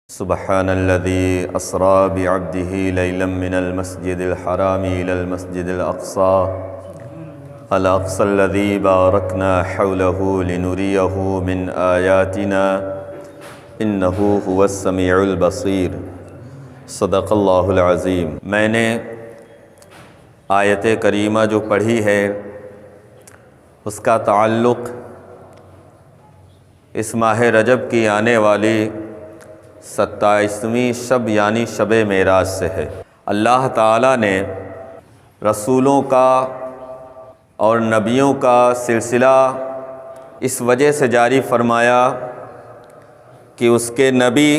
سبحان الذي أسرى بعبده ليلا من المسجد الحرام إلى المسجد الأقصى الذي باركنا حوله لنريه من آياتنا إنه هو السميع البصير صدق اللہ العظیم۔ میں نے آیت کریمہ جو پڑھی ہے اس کا تعلق اس ماہ رجب کی آنے والی 27ویں شب یعنی شب معراج سے ہے۔ اللہ تعالیٰ نے رسولوں کا اور نبیوں کا سلسلہ اس وجہ سے جاری فرمایا کہ اس کے نبی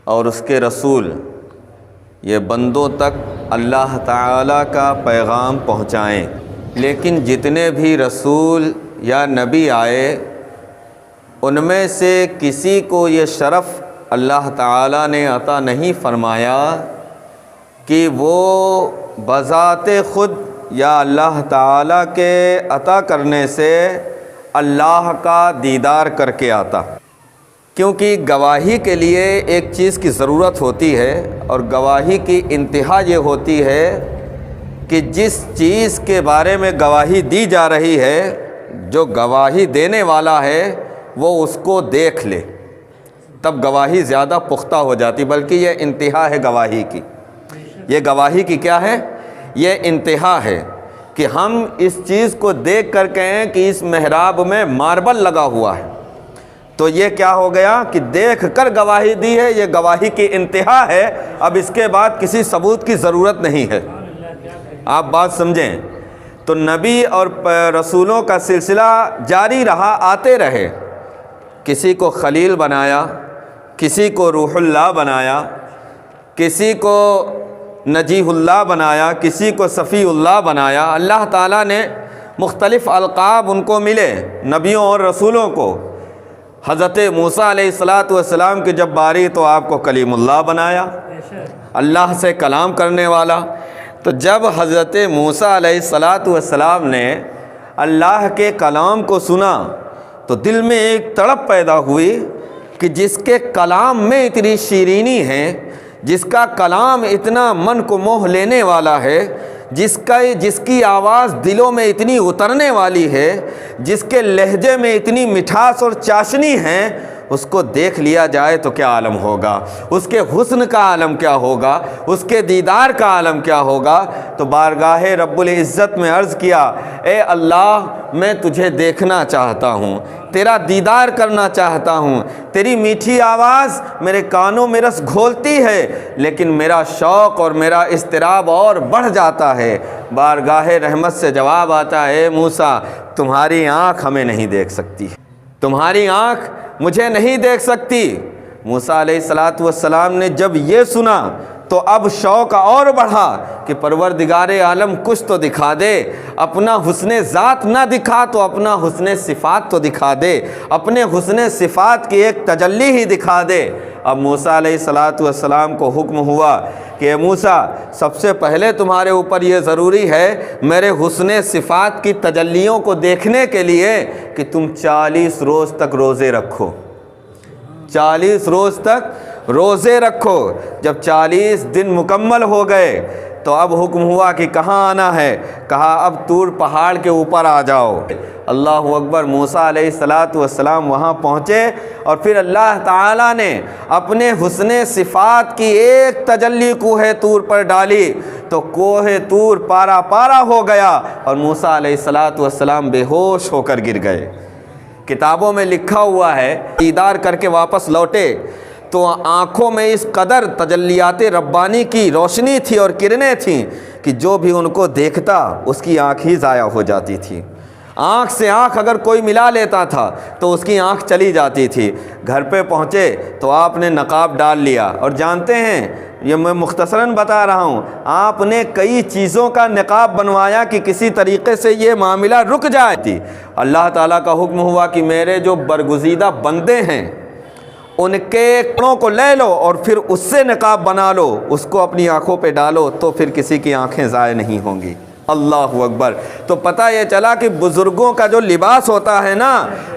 اور اس کے رسول یہ بندوں تک اللہ تعالیٰ کا پیغام پہنچائیں، لیکن جتنے بھی رسول یا نبی آئے ان میں سے کسی کو یہ شرف اللہ تعالیٰ نے عطا نہیں فرمایا کہ وہ بذات خود یا اللہ تعالیٰ کے عطا کرنے سے اللہ کا دیدار کر کے آتا، کیونکہ گواہی کے لیے ایک چیز کی ضرورت ہوتی ہے، اور گواہی کی انتہا یہ ہوتی ہے کہ جس چیز کے بارے میں گواہی دی جا رہی ہے جو گواہی دینے والا ہے وہ اس کو دیکھ لے، تب گواہی زیادہ پختہ ہو جاتی، بلکہ یہ انتہا ہے گواہی کی۔ یہ گواہی کی کیا ہے؟ یہ انتہا ہے کہ ہم اس چیز کو دیکھ کر کہیں کہ اس محراب میں ماربل لگا ہوا ہے، تو یہ کیا ہو گیا کہ دیکھ کر گواہی دی ہے، یہ گواہی کی انتہا ہے، اب اس کے بعد کسی ثبوت کی ضرورت نہیں ہے۔ آپ بات سمجھیں، تو نبی اور رسولوں کا سلسلہ جاری رہا، آتے رہے، کسی کو خلیل بنایا، کسی کو روح اللہ بنایا، کسی کو نجیح اللہ بنایا، کسی کو صفی اللہ بنایا۔ اللہ تعالیٰ نے مختلف القاب ان کو ملے نبیوں اور رسولوں کو۔ حضرت موسیٰ علیہ السلام کی جب باری تو آپ کو کلیم اللہ بنایا، اللہ سے کلام کرنے والا۔ تو جب حضرت موسیٰ علیہ السلام نے اللہ کے کلام کو سنا تو دل میں ایک تڑپ پیدا ہوئی کہ جس کے کلام میں اتنی شیرینی ہے، جس کا کلام اتنا من کو موہ لینے والا ہے، جس کی آواز دلوں میں اتنی اترنے والی ہے، جس کے لہجے میں اتنی مٹھاس اور چاشنی ہے، اس کو دیکھ لیا جائے تو کیا عالم ہوگا، اس کے حسن کا عالم کیا ہوگا، اس کے دیدار کا عالم کیا ہوگا۔ تو بارگاہ رب العزت میں عرض کیا، اے اللہ میں تجھے دیکھنا چاہتا ہوں، تیرا دیدار کرنا چاہتا ہوں، تیری میٹھی آواز میرے کانوں میں رس گھولتی ہے، لیکن میرا شوق اور میرا اضطراب اور بڑھ جاتا ہے۔ بارگاہ رحمت سے جواب آتا ہے، موسیٰ تمہاری آنکھ ہمیں نہیں دیکھ سکتی، تمہاری آنکھ مجھے نہیں دیکھ سکتی۔ موسیٰ علیہ السلام نے جب یہ سنا تو اب شوق اور بڑھا کہ پروردگار عالم کچھ تو دکھا دے، اپنا حسن ذات نہ دکھا تو اپنا حسن صفات تو دکھا دے، اپنے حسن صفات کی ایک تجلی ہی دکھا دے۔ اب موسیٰ علیہ السلام کو حکم ہوا کہ اے موسیٰ سب سے پہلے تمہارے اوپر یہ ضروری ہے میرے حسن صفات کی تجلیوں کو دیکھنے کے لیے کہ تم 40 روز تک روزے رکھو، 40 روز تک روزے رکھو۔ جب 40 دن مکمل ہو گئے تو اب حکم ہوا کہ کہاں آنا ہے، کہا اب طور پہاڑ کے اوپر آ جاؤ۔ اللہ اکبر، موسیٰ علیہ السلام وہاں پہنچے اور پھر اللہ تعالیٰ نے اپنے حسن صفات کی ایک تجلی کوہ طور پر ڈالی تو کوہ طور پارا پارا ہو گیا اور موسیٰ علیہ السلام بے ہوش ہو کر گر گئے۔ کتابوں میں لکھا ہوا ہے دیدار کر کے واپس لوٹے تو آنکھوں میں اس قدر تجلیات ربانی کی روشنی تھی اور کرنیں تھیں کہ جو بھی ان کو دیکھتا اس کی آنکھ ہی ضائع ہو جاتی تھی۔ آنکھ سے آنکھ اگر کوئی ملا لیتا تھا تو اس کی آنکھ چلی جاتی تھی۔ گھر پہ پہنچے تو آپ نے نقاب ڈال لیا، اور جانتے ہیں یہ میں مختصراً بتا رہا ہوں، آپ نے کئی چیزوں کا نقاب بنوایا کہ کسی طریقے سے یہ معاملہ رک جائے۔ اللہ تعالیٰ کا حکم ہوا کہ میرے جو برگزیدہ بندے ہیں ان کے کپڑوں کو لے لو اور پھر اس سے نقاب بنا لو، اس کو اپنی آنکھوں پہ ڈالو تو پھر کسی کی آنکھیں ضائع نہیں ہوں گی۔ اللہ اکبر۔ تو پتہ یہ چلا کہ بزرگوں کا جو لباس ہوتا ہے نا،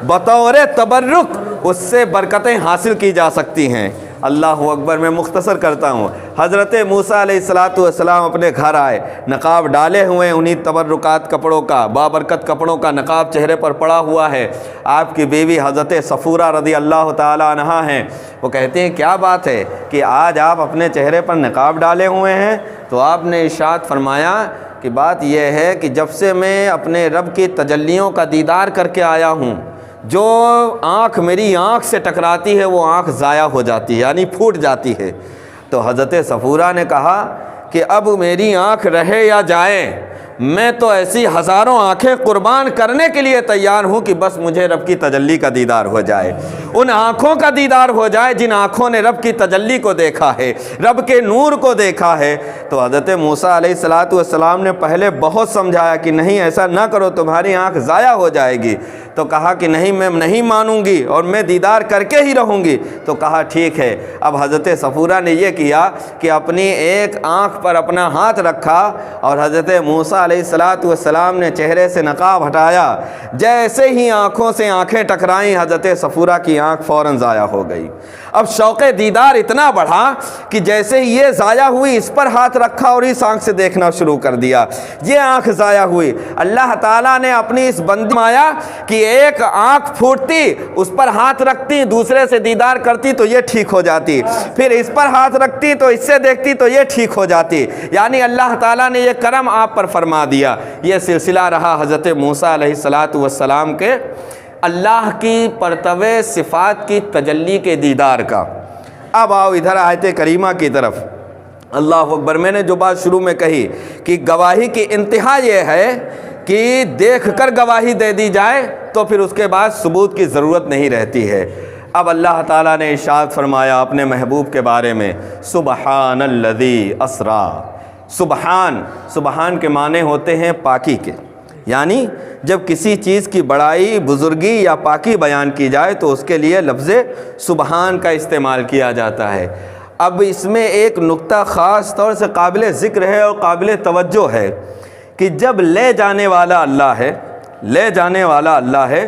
بطور تبرک اس سے برکتیں حاصل کی جا سکتی ہیں۔ اللہ اکبر، میں مختصر کرتا ہوں۔ حضرت موسیٰ علیہ السلام اپنے گھر آئے، نقاب ڈالے ہوئے انہی تبرکات کپڑوں کا، بابرکت کپڑوں کا نقاب چہرے پر پڑا ہوا ہے۔ آپ کی بیوی حضرت صفورہ رضی اللہ تعالی عنہا ہیں، وہ کہتے ہیں کیا بات ہے کہ آج آپ اپنے چہرے پر نقاب ڈالے ہوئے ہیں؟ تو آپ نے ارشاد فرمایا کہ بات یہ ہے کہ جب سے میں اپنے رب کی تجلیوں کا دیدار کر کے آیا ہوں، جو آنکھ میری آنکھ سے ٹکراتی ہے وہ آنکھ ضائع ہو جاتی ہے، یعنی پھوٹ جاتی ہے۔ تو حضرت صفورہ نے کہا کہ اب میری آنکھ رہے یا جائے، میں تو ایسی ہزاروں آنکھیں قربان کرنے کے لیے تیار ہوں کہ بس مجھے رب کی تجلی کا دیدار ہو جائے، ان آنکھوں کا دیدار ہو جائے جن آنکھوں نے رب کی تجلی کو دیکھا ہے، رب کے نور کو دیکھا ہے۔ تو حضرت موسیٰ علیہ السلام نے پہلے بہت سمجھایا کہ نہیں ایسا نہ کرو، تمہاری آنکھ ضائع ہو جائے گی۔ تو کہا کہ نہیں، میں نہیں مانوں گی اور میں دیدار کر کے ہی رہوں گی۔ تو کہا ٹھیک ہے۔ اب حضرت صفورہ نے یہ کیا کہ اپنی ایک آنکھ پر اپنا ہاتھ رکھا اور حضرت موسیٰ علیہ السلام نے چہرے سے نقاب ہٹایا، جیسے ہی آنکھوں سے آنکھیں ٹکرائیں حضرت صفورہ کی آنکھ فوراً ضائع ہو گئی۔ اب شوق دیدار اتنا بڑھا کہ جیسے ہی یہ ضائع ہوئی اس پر ہاتھ رکھا اور اس آنکھ سے دیکھنا شروع کر دیا، یہ آنکھ ضائع ہوئی۔ اللہ تعالیٰ نے اپنی اس بندی مایا کہ ایک آنکھ پھوٹتی، اس پر ہاتھ رکھتی، دوسرے سے دیدار کرتی تو یہ ٹھیک ہو جاتی، پھر اس پر ہاتھ رکھتی تو اس سے دیکھتی تو یہ ٹھیک ہو جاتی، یعنی اللہ تعالیٰ نے یہ کرم آپ پر فرما دیا۔ یہ سلسلہ رہا حضرت موسیٰ علیہ السلام کے اللہ کی پرتو صفات کی تجلی کے دیدار کا۔ اب آؤ ادھر آیت کریمہ کی طرف۔ اللہ اکبر، میں نے جو بات شروع میں کہی کہ گواہی کی انتہا یہ ہے کہ دیکھ کر گواہی دے دی جائے تو پھر اس کے بعد ثبوت کی ضرورت نہیں رہتی ہے۔ اب اللہ تعالیٰ نے ارشاد فرمایا اپنے محبوب کے بارے میں، سبحان الذی اسرا۔ سبحان کے معنی ہوتے ہیں پاکی کے، یعنی جب کسی چیز کی بڑائی، بزرگی یا پاکی بیان کی جائے تو اس کے لیے لفظ سبحان کا استعمال کیا جاتا ہے۔ اب اس میں ایک نقطہ خاص طور سے قابل ذکر ہے اور قابل توجہ ہے کہ جب لے جانے والا اللہ ہے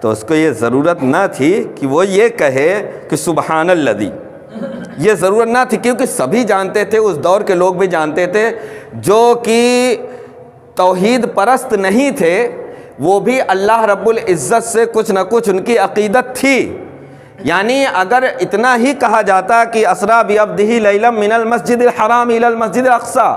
تو اس کو یہ ضرورت نہ تھی کہ وہ یہ کہے کہ سبحان الذی، یہ ضرورت نہ تھی، کیونکہ سبھی جانتے تھے، اس دور کے لوگ بھی جانتے تھے جو کہ توحید پرست نہیں تھے، وہ بھی اللہ رب العزت سے کچھ نہ کچھ ان کی عقیدت تھی۔ یعنی اگر اتنا ہی کہا جاتا کہ اسریٰ بعبدہ لیلا من المسجد الحرام الی المسجد الاقصی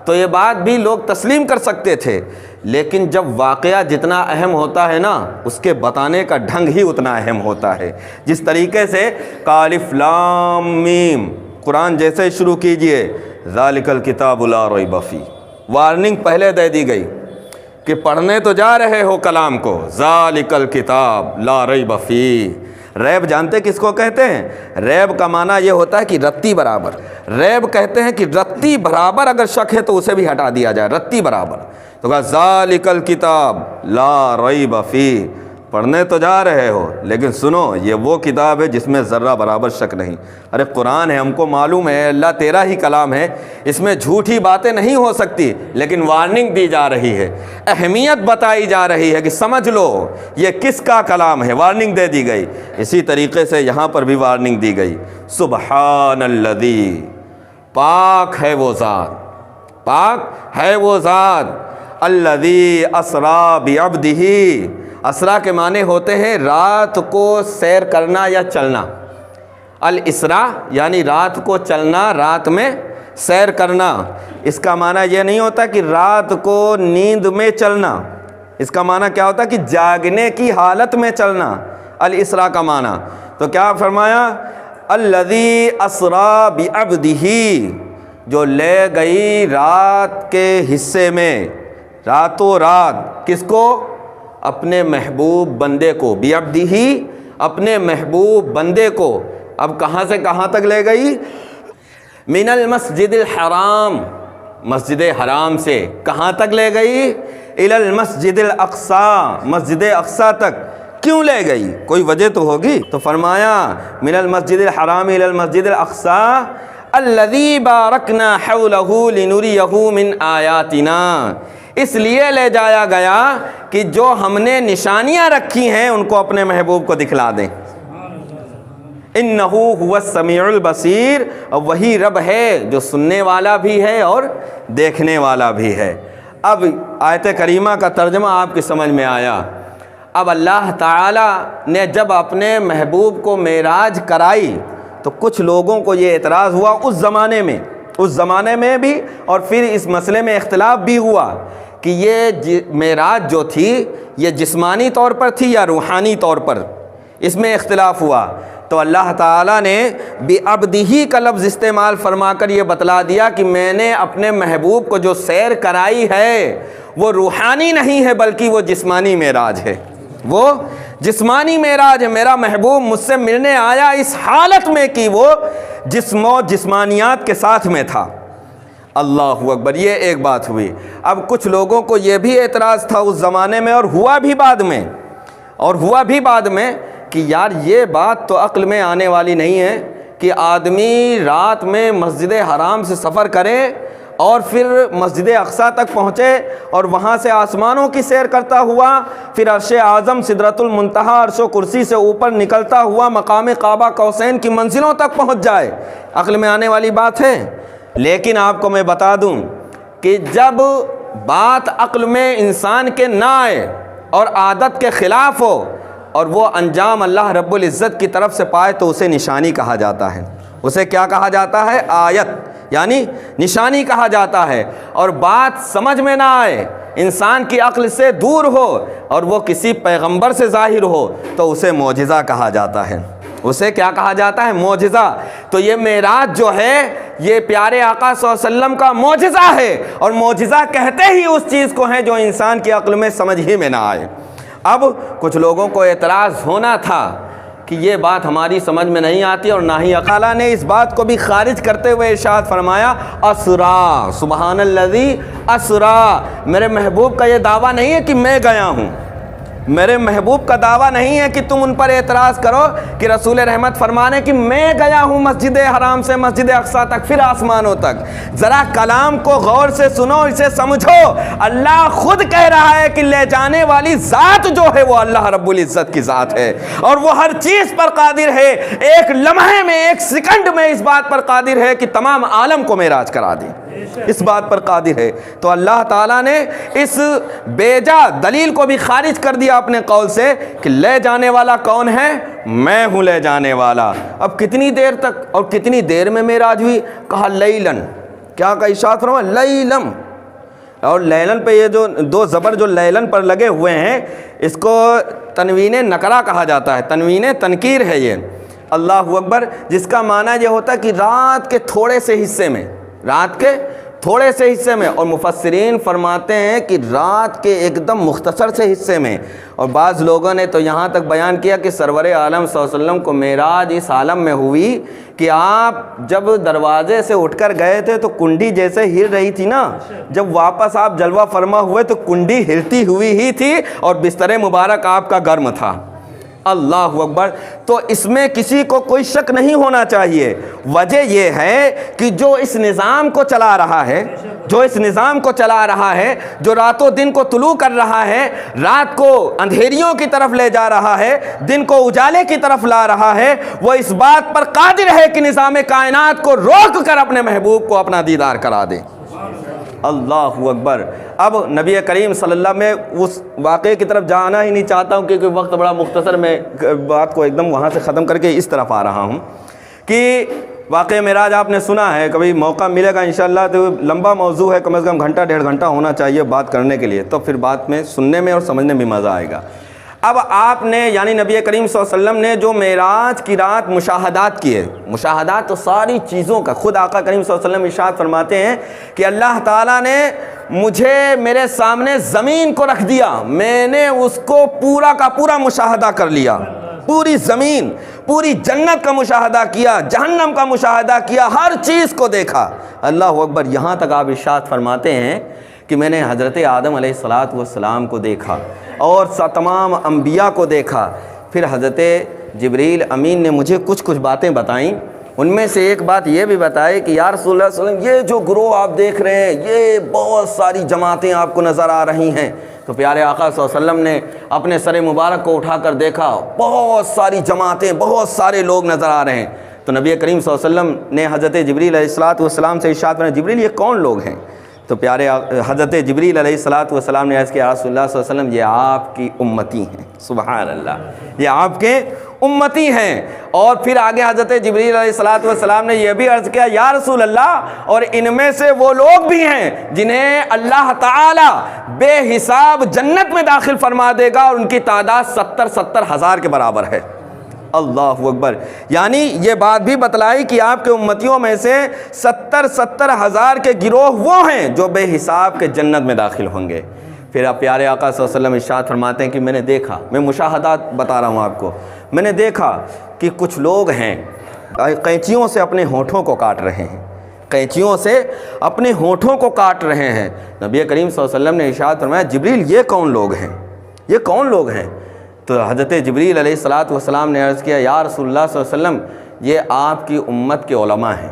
تو یہ بات بھی لوگ تسلیم کر سکتے تھے، لیکن جب واقعہ جتنا اہم ہوتا ہے نا، اس کے بتانے کا ڈھنگ ہی اتنا اہم ہوتا ہے۔ جس طریقے سے الف لام میم، قرآن جیسے شروع کیجئے ذالک الکتاب لا ریب فیہ، وارننگ پہلے دے دی گئی کہ پڑھنے تو جا رہے ہو کلام کو، ذالک الکتاب لا ریب فیہ۔ ریب جانتے کس کو کہتے ہیں؟ ریب کا معنی یہ ہوتا ہے کہ رتی برابر۔ ریب کہتے ہیں کہ رتی برابر اگر شک ہے تو اسے بھی ہٹا دیا جائے، رتی برابر۔ تو کہا ذالک الکتاب لا ریب فیہ، پڑھنے تو جا رہے ہو لیکن سنو یہ وہ کتاب ہے جس میں ذرہ برابر شک نہیں۔ ارے قرآن ہے، ہم کو معلوم ہے اللہ تیرا ہی کلام ہے، اس میں جھوٹی باتیں نہیں ہو سکتی، لیکن وارننگ دی جا رہی ہے، اہمیت بتائی جا رہی ہے کہ سمجھ لو یہ کس کا کلام ہے، وارننگ دے دی گئی۔ اسی طریقے سے یہاں پر بھی وارننگ دی گئی، سبحان الذی، پاک ہے وہ ذات، پاک ہے وہ ذات، الذی اسریٰ بعبدہ۔ اسریٰ کے معنی ہوتے ہیں رات کو سیر کرنا یا چلنا، الاسراء یعنی رات کو چلنا، رات میں سیر کرنا۔ اس کا معنی یہ نہیں ہوتا کہ رات کو نیند میں چلنا، اس کا معنی کیا ہوتا ہے کہ جاگنے کی حالت میں چلنا، الاسراء کا معنی۔ تو کیا فرمایا؟ الذی اسریٰ بعبدہ، جو لے گئی رات کے حصے میں، راتوں رات، کس کو؟ اپنے محبوب بندے کو، بعبدہ، اپنے محبوب بندے کو۔ اب کہاں سے کہاں تک لے گئی؟ من المسجد الحرام، مسجد حرام سے کہاں تک لے گئی؟ الی المسجد الاقصی، مسجد اقصی تک۔ کیوں لے گئی؟ کوئی وجہ تو ہوگی۔ تو فرمایا من المسجد الحرام الی المسجد الاقصی الذی بارکنا حولہ لنریہ من آیاتنا، اس لیے لے جایا گیا کہ جو ہم نے نشانیاں رکھی ہیں ان کو اپنے محبوب کو دکھلا دیں، انہو هو السمیع البصیر، اور وہی رب ہے جو سننے والا بھی ہے اور دیکھنے والا بھی ہے۔ اب آیت کریمہ کا ترجمہ آپ کی سمجھ میں آیا۔ اب اللہ تعالیٰ نے جب اپنے محبوب کو معراج کرائی تو کچھ لوگوں کو یہ اعتراض ہوا اس زمانے میں بھی، اور پھر اس مسئلے میں اختلاف بھی ہوا کہ یہ معراج جو تھی یہ جسمانی طور پر تھی یا روحانی طور پر، اس میں اختلاف ہوا۔ تو اللہ تعالیٰ نے بعبدہ کا لفظ استعمال فرما کر یہ بتلا دیا کہ میں نے اپنے محبوب کو جو سیر کرائی ہے وہ روحانی نہیں ہے بلکہ وہ جسمانی معراج ہے، وہ جسمانی معراج ہے۔ میرا محبوب مجھ سے ملنے آیا اس حالت میں کہ وہ جسم و جسمانیات کے ساتھ میں تھا۔ اللہ اکبر، یہ ایک بات ہوئی۔ اب کچھ لوگوں کو یہ بھی اعتراض تھا اس زمانے میں، اور ہوا بھی بعد میں کہ یار یہ بات تو عقل میں آنے والی نہیں ہے کہ آدمی رات میں مسجد حرام سے سفر کرے اور پھر مسجد اقصیٰ تک پہنچے اور وہاں سے آسمانوں کی سیر کرتا ہوا پھر عرش اعظم سدرۃ المنتہا عرش و کرسی سے اوپر نکلتا ہوا مقام قابہ قوسین کی منزلوں تک پہنچ جائے۔ عقل میں آنے والی بات ہے؟ لیکن آپ کو میں بتا دوں کہ جب بات عقل میں انسان کے نہ آئے اور عادت کے خلاف ہو اور وہ انجام اللہ رب العزت کی طرف سے پائے تو اسے نشانی کہا جاتا ہے۔ اسے کیا کہا جاتا ہے؟ آیت، یعنی نشانی کہا جاتا ہے۔ اور بات سمجھ میں نہ آئے، انسان کی عقل سے دور ہو اور وہ کسی پیغمبر سے ظاہر ہو تو اسے معجزہ کہا جاتا ہے۔ اسے کیا کہا جاتا ہے؟ معجزہ۔ تو یہ معراج جو ہے یہ پیارے آقا صلی اللہ علیہ وسلم کا معجزہ ہے، اور معجزہ کہتے ہی اس چیز کو ہیں جو انسان کی عقل میں سمجھ ہی میں نہ آئے۔ اب کچھ لوگوں کو اعتراض ہونا تھا کہ یہ بات ہماری سمجھ میں نہیں آتی، اور نہ ہی تعالیٰ نے اس بات کو بھی خارج کرتے ہوئے ارشاد فرمایا اسرا، سبحان الذی اسرا۔ میرے محبوب کا یہ دعویٰ نہیں ہے کہ میں گیا ہوں، میرے محبوب کا دعویٰ نہیں ہے کہ تم ان پر اعتراض کرو کہ رسول رحمت فرمانے کہ میں گیا ہوں مسجد حرام سے مسجد اقصیٰ تک پھر آسمانوں تک۔ ذرا کلام کو غور سے سنو، اسے سمجھو۔ اللہ خود کہہ رہا ہے کہ لے جانے والی ذات جو ہے وہ اللہ رب العزت کی ذات ہے، اور وہ ہر چیز پر قادر ہے، ایک لمحے میں ایک سیکنڈ میں اس بات پر قادر ہے کہ تمام عالم کو معراج کرا دے، اس بات پر قادر ہے۔ تو اللہ تعالیٰ نے اس بیجا دلیل کو بھی خارج کر دیا اپنے قول سے کہ لے جانے والا کون ہے؟ میں ہوں لے جانے والا۔ اب کتنی دیر تک اور کتنی دیر میں معراج ہوئی؟ کہا لیلن، کیا کا ارشاد فرمایا؟ لیلم۔ اور لیلن پہ یہ جو دو زبر جو لیلن پر لگے ہوئے ہیں اس کو تنوین نکرہ کہا جاتا ہے، تنوین تنکیر ہے یہ، اللہ اکبر، جس کا معنی یہ ہوتا ہے کہ رات کے تھوڑے سے حصے میں، رات کے تھوڑے سے حصے میں، اور مفسرین فرماتے ہیں کہ رات کے ایک دم مختصر سے حصے میں۔ اور بعض لوگوں نے تو یہاں تک بیان کیا کہ سرور عالم صلی اللہ علیہ وسلم کو معراج اس عالم میں ہوئی کہ آپ جب دروازے سے اٹھ کر گئے تھے تو کنڈی جیسے ہل رہی تھی نا، جب واپس آپ جلوہ فرما ہوئے تو کنڈی ہلتی ہوئی ہی تھی اور بستر مبارک آپ کا گرم تھا۔ اللہ اکبر۔ تو اس میں کسی کو کوئی شک نہیں ہونا چاہیے۔ وجہ یہ ہے کہ جو اس نظام کو چلا رہا ہے، جو رات و دن کو طلوع کر رہا ہے، رات کو اندھیریوں کی طرف لے جا رہا ہے، دن کو اجالے کی طرف لا رہا ہے، وہ اس بات پر قادر ہے کہ نظام کائنات کو روک کر اپنے محبوب کو اپنا دیدار کرا دے۔ اللہ اکبر۔ اب نبی کریم صلی اللہ علیہ وسلم میں اس واقعے کی طرف جانا ہی نہیں چاہتا ہوں کیونکہ وقت بڑا مختصر، میں بات کو ایک دم وہاں سے ختم کر کے اس طرف آ رہا ہوں کہ واقعہ معراج آپ نے سنا ہے، کبھی موقع ملے گا انشاءاللہ تو لمبا موضوع ہے، کم از کم گھنٹہ ڈیڑھ گھنٹہ ہونا چاہیے بات کرنے کے لیے، تو پھر بات میں سننے میں اور سمجھنے میں مزہ آئے گا۔ اب آپ نے یعنی نبی کریم صلی اللہ علیہ وسلم نے جو معراج کی رات مشاہدات کیے، مشاہدات تو ساری چیزوں کا، خود آقا کریم صلی اللہ علیہ وسلم ارشاد فرماتے ہیں کہ اللہ تعالیٰ نے مجھے میرے سامنے زمین کو رکھ دیا، میں نے اس کو پورا کا پورا مشاہدہ کر لیا، پوری زمین، پوری جنت کا مشاہدہ کیا، جہنم کا مشاہدہ کیا، ہر چیز کو دیکھا۔ اللہ اکبر۔ یہاں تک آپ ارشاد فرماتے ہیں کہ میں نے حضرت آدم علیہ السلام کو دیکھا اور تمام انبیاء کو دیکھا، پھر حضرت جبریل امین نے مجھے کچھ باتیں بتائیں ان میں سے ایک بات یہ بھی بتائے کہ یا رسول اللہ صلی اللہ علیہ وسلم یہ جو گروہ آپ دیکھ رہے ہیں یہ بہت ساری جماعتیں آپ کو نظر آ رہی ہیں. تو پیارے آقا صلی اللہ علیہ وسلم نے اپنے سر مبارک کو اٹھا کر دیکھا، بہت ساری جماعتیں، بہت سارے لوگ نظر آ رہے ہیں. تو نبی کریم صلی اللہ علیہ وسلم نے حضرت جبریل علیہ الصلاۃ والسلام سے ارشاد فرمایا جبریل یہ کون لوگ ہیں؟ تو پیارے حضرت جبریل علیہ الصلاۃ والسلام نے عرض کیا رسول اللہ صلی اللہ علیہ وسلم یہ آپ کی امتی ہیں. سبحان اللہ، یہ آپ کے امتی ہیں. اور پھر آگے حضرت جبریل علیہ الصلاۃ والسلام نے یہ بھی عرض کیا یا رسول اللہ اور ان میں سے وہ لوگ بھی ہیں جنہیں اللہ تعالی بے حساب جنت میں داخل فرما دے گا اور ان کی تعداد 70,000 کے برابر ہے. اللہ اکبر. یعنی یہ بات بھی بتلائی کہ آپ کے امتیوں میں سے 70,000 کے گروہ وہ ہیں جو بے حساب کے جنت میں داخل ہوں گے. پھر آپ پیارے آقا صلی اللہ علیہ وسلم ارشاد فرماتے ہیں کہ میں نے دیکھا، میں مشاہدات بتا رہا ہوں آپ کو، میں نے دیکھا کہ کچھ لوگ ہیں قینچیوں سے اپنے ہونٹوں کو کاٹ رہے ہیں، قینچیوں سے اپنے ہونٹوں کو کاٹ رہے ہیں. نبی کریم صلی اللہ علیہ وسلم نے ارشاد فرمایا جبریل یہ کون لوگ ہیں؟ یہ کون لوگ ہیں؟ تو حضرت جبریل علیہ الصلاۃ والسلام نے عرض کیا یا رسول اللہ صلی اللہ علیہ وسلم یہ آپ کی امت کے علماء ہیں،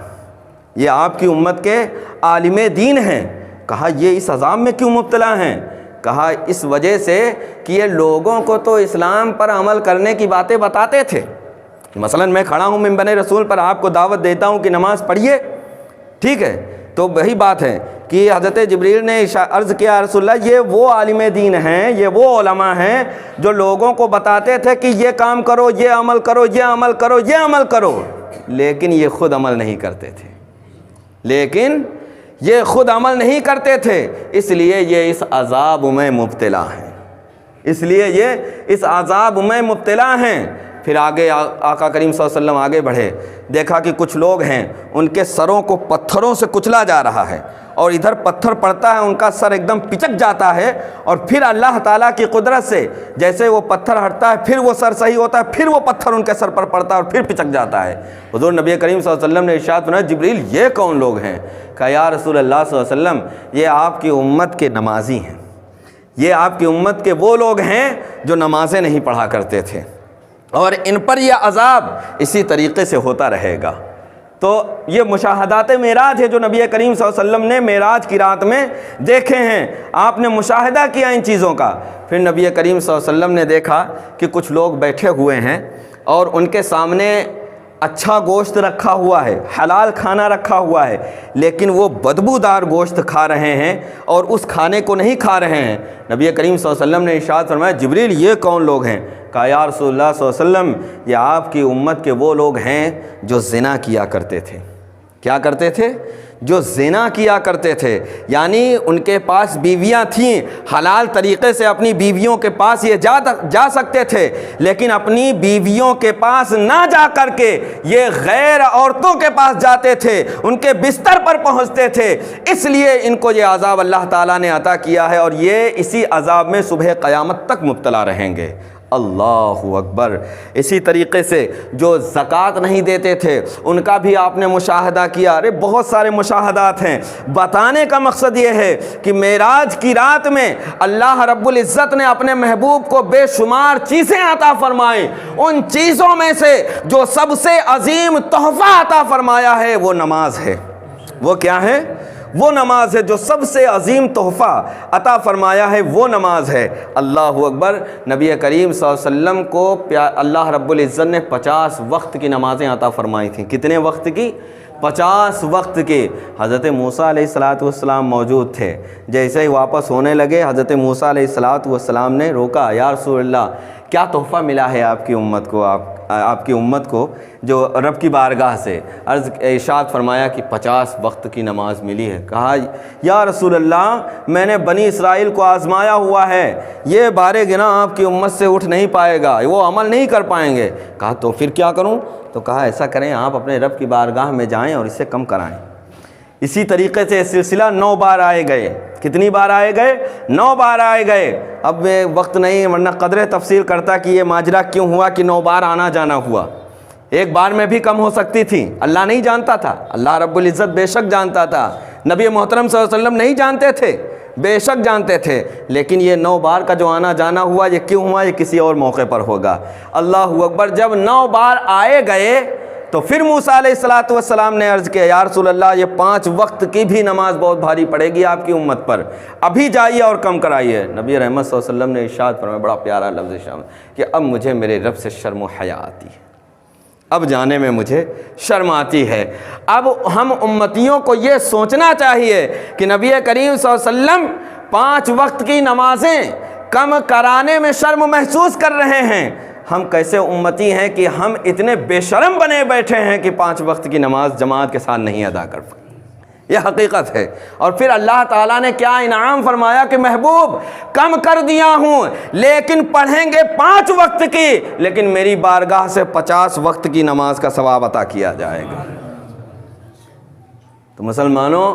یہ آپ کی امت کے عالم دین ہیں. کہا یہ اس عذاب میں کیوں مبتلا ہیں؟ کہا اس وجہ سے کہ یہ لوگوں کو تو اسلام پر عمل کرنے کی باتیں بتاتے تھے. مثلا میں کھڑا ہوں منبر رسول پر آپ کو دعوت دیتا ہوں کہ نماز پڑھیے، ٹھیک ہے، تو وہی بات ہے کہ حضرت جبریل نے عرض کیا رسول اللہ یہ وہ عالم دین ہیں، یہ وہ علماء ہیں جو لوگوں کو بتاتے تھے کہ یہ کام کرو، یہ عمل کرو، یہ عمل کرو، یہ عمل کرو، لیکن یہ خود عمل نہیں کرتے تھے، اس لیے یہ اس عذاب میں مبتلا ہیں، اس لیے یہ اس عذاب میں مبتلا ہیں. پھر آگے آقا کریم صلی اللہ علیہ وسلم آگے بڑھے، دیکھا کہ کچھ لوگ ہیں ان کے سروں کو پتھروں سے کچلا جا رہا ہے اور ادھر پتھر پڑتا ہے ان کا سر ایک دم پچک جاتا ہے، اور پھر اللہ تعالیٰ کی قدرت سے جیسے وہ پتھر ہٹتا ہے پھر وہ سر صحیح ہوتا ہے، پھر وہ پتھر ان کے سر پر پڑتا ہے اور پھر پچک جاتا ہے. حضور نبی کریم صلی اللہ علیہ وسلم نے ارشاد فرمایا جبریل یہ کون لوگ ہیں؟ کہا یا رسول اللہ صلی اللہ علیہ وسلم یہ آپ کی امت کے نمازی ہیں، یہ آپ کی امت کے وہ لوگ ہیں جو نمازیں نہیں پڑھا کرتے تھے، اور ان پر یہ عذاب اسی طریقے سے ہوتا رہے گا. تو یہ مشاہدات معراج ہے جو نبی کریم صلی اللہ علیہ وسلم نے معراج کی رات میں دیکھے ہیں. آپ نے مشاہدہ کیا ان چیزوں کا. پھر نبی کریم صلی اللہ علیہ وسلم نے دیکھا کہ کچھ لوگ بیٹھے ہوئے ہیں اور ان کے سامنے اچھا گوشت رکھا ہوا ہے، حلال کھانا رکھا ہوا ہے، لیکن وہ بدبودار گوشت کھا رہے ہیں اور اس کھانے کو نہیں کھا رہے ہیں. نبی کریم صلی اللہ علیہ وسلم نے ارشاد فرمایا جبریل یہ کون لوگ ہیں؟ کہا یا رسول اللہ صلی اللہ علیہ وسلم یہ آپ کی امت کے وہ لوگ ہیں جو زنا کیا کرتے تھے. کیا کرتے تھے؟ جو زنا کیا کرتے تھے. یعنی ان کے پاس بیویاں تھیں، حلال طریقے سے اپنی بیویوں کے پاس یہ جا سکتے تھے، لیکن اپنی بیویوں کے پاس نہ جا کر کے یہ غیر عورتوں کے پاس جاتے تھے، ان کے بستر پر پہنچتے تھے. اس لیے ان کو یہ عذاب اللہ تعالیٰ نے عطا کیا ہے اور یہ اسی عذاب میں صبح قیامت تک مبتلا رہیں گے. اللہ اکبر. اسی طریقے سے جو زکوٰۃ نہیں دیتے تھے ان کا بھی آپ نے مشاہدہ کیا. ارے بہت سارے مشاہدات ہیں. بتانے کا مقصد یہ ہے کہ معراج کی رات میں اللہ رب العزت نے اپنے محبوب کو بے شمار چیزیں عطا فرمائیں. ان چیزوں میں سے جو سب سے عظیم تحفہ عطا فرمایا ہے وہ نماز ہے. وہ کیا ہے؟ وہ نماز ہے. جو سب سے عظیم تحفہ عطا فرمایا ہے وہ نماز ہے. اللہ اکبر. نبی کریم صلی اللہ علیہ وسلم کو اللہ رب العزت نے 50 وقت کی نمازیں عطا فرمائی تھیں. کتنے وقت کی؟ 50 وقت کے. حضرت موسیٰ علیہ السلام موجود تھے. جیسے ہی واپس ہونے لگے حضرت موسیٰ علیہ السلام نے روکا. یا رسول اللہ کیا تحفہ ملا ہے آپ کی امت کو، آپ کی امت کو جو رب کی بارگاہ سے؟ ارشاد فرمایا کہ 50 وقت کی نماز ملی ہے. کہا یا رسول اللہ میں نے بنی اسرائیل کو آزمایا ہوا ہے، یہ بارے گنا آپ کی امت سے اٹھ نہیں پائے گا، وہ عمل نہیں کر پائیں گے. کہا تو پھر کیا کروں؟ تو کہا ایسا کریں آپ اپنے رب کی بارگاہ میں جائیں اور اس سے کم کرائیں. اسی طریقے سے سلسلہ 9 بار آئے گئے. کتنی بار آئے گئے؟ 9 بار آئے گئے. اب وقت نہیں ورنہ قدر تفصیل کرتا کہ یہ ماجرا کیوں ہوا کہ 9 بار آنا جانا ہوا. ایک بار میں بھی کم ہو سکتی تھی. اللہ نہیں جانتا تھا، اللہ رب العزت بے شک جانتا تھا. نبی محترم صلی اللہ علیہ وسلم نہیں جانتے تھے، بے شک جانتے تھے. لیکن یہ 9 بار کا جو آنا جانا ہوا یہ کیوں ہوا؟ یہ کسی اور موقع پر ہوگا. اللہ اکبر. جب 9 بار آئے گئے تو پھر موسیٰ علیہ الصلوۃ والسلام نے عرض کیا یا رسول اللہ یہ 5 وقت کی بھی نماز بہت بھاری پڑے گی آپ کی امت پر، ابھی جائیے اور کم کرائیے۔ نبی رحمت صلی اللہ علیہ وسلم نے ارشاد فرمایا، بڑا پیارا لفظ شامل، کہ اب مجھے میرے رب سے شرم و حیا آتی ہے، اب جانے میں مجھے شرم آتی ہے۔ اب ہم امتیوں کو یہ سوچنا چاہیے کہ نبی کریم صلی اللہ علیہ وسلم 5 وقت کی نمازیں کم کرانے میں شرم محسوس کر رہے ہیں، ہم کیسے امتی ہیں کہ ہم اتنے بے شرم بنے بیٹھے ہیں کہ 5 وقت کی نماز جماعت کے ساتھ نہیں ادا کر پائیں۔ یہ حقیقت ہے۔ اور پھر اللہ تعالیٰ نے کیا انعام فرمایا کہ محبوب کم کر دیا ہوں لیکن پڑھیں گے 5 وقت کی، لیکن میری بارگاہ سے 50 وقت کی نماز کا ثواب عطا کیا جائے گا۔ تو مسلمانوں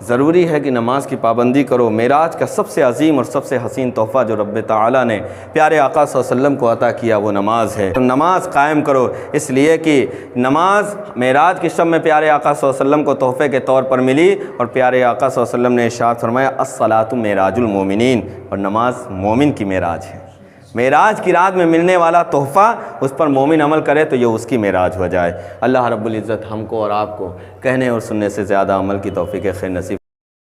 ضروری ہے کہ نماز کی پابندی کرو۔ معراج کا سب سے عظیم اور سب سے حسین تحفہ جو رب تعالیٰ نے پیارے آقا صلی اللہ علیہ وسلم کو عطا کیا وہ نماز ہے۔ تو نماز قائم کرو، اس لیے کہ نماز معراج کی شب میں پیارے آقا صلی اللہ علیہ وسلم کو تحفے کے طور پر ملی، اور پیارے آقا صلی اللہ علیہ وسلم نے ارشاد فرمایا الصلاۃ معراج المومنین، اور نماز مومن کی معراج ہے۔ معراج کی رات میں ملنے والا تحفہ اس پر مومن عمل کرے تو یہ اس کی معراج ہو جائے۔ اللہ رب العزت ہم کو اور آپ کو کہنے اور سننے سے زیادہ عمل کی توفیق خیر نصیب